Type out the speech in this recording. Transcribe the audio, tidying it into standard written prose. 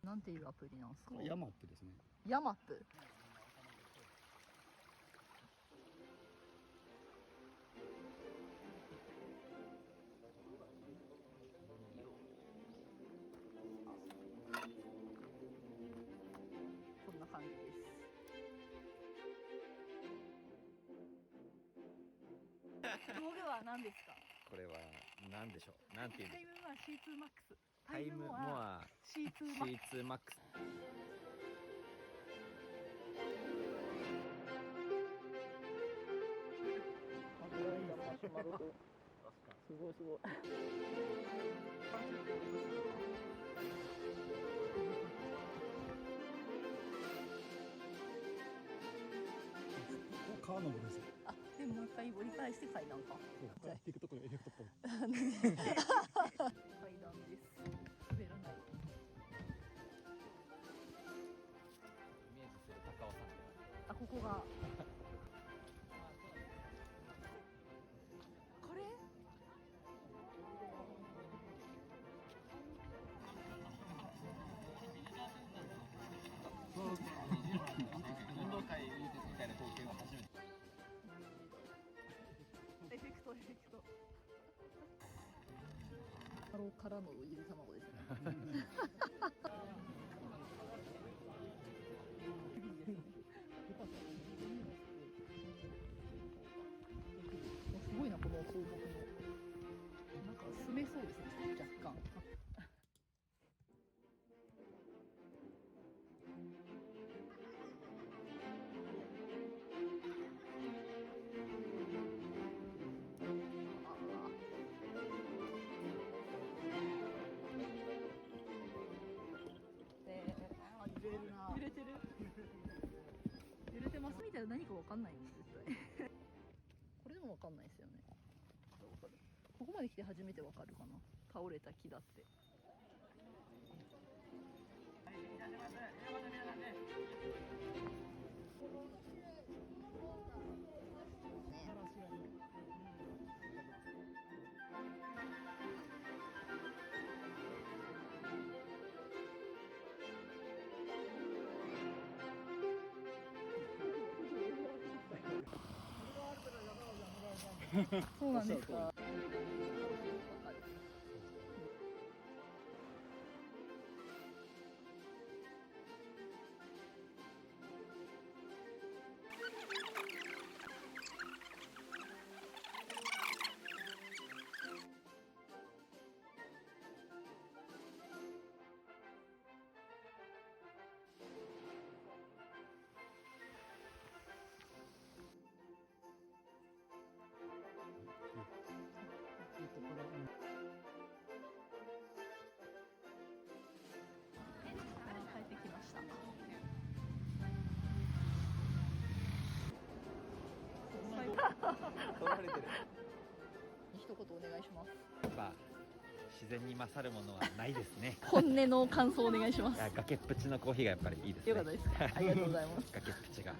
なんていうアプリなんですか？ヤマップですね。ヤマップ。こんな感じです。道具は何ですか？これは何でしょう。なんていうんでしょう。タイムは C2 マックス。タイムモア C2 マックス。C2 マックス。すごいすごい。川のぼです。あ、でももう一回折り返して階段か。じゃあ行くところエフェクトっぽい。階段です。滑らない。イメージする高尾山。あ、ここが。これ？運動会みたいな光景は初めて。エフェクト。ハローからのゆで卵ですね。すごいな、この広告の。なんか住めそうですね、若干。揺れてる。揺れてますみたいな、何かわかんないんです絶対。これでもわかんないですよね。ここまで来て初めてわかるかな。倒れた木だって。そうなんですか。帰ってきました。取られてる。一言お願いします。やっぱ自然に勝るものはないですね。本音の感想お願いします。崖っぷちのコーヒーがやっぱりいいですね。よかったです。ありがとうございます。崖っぷちが。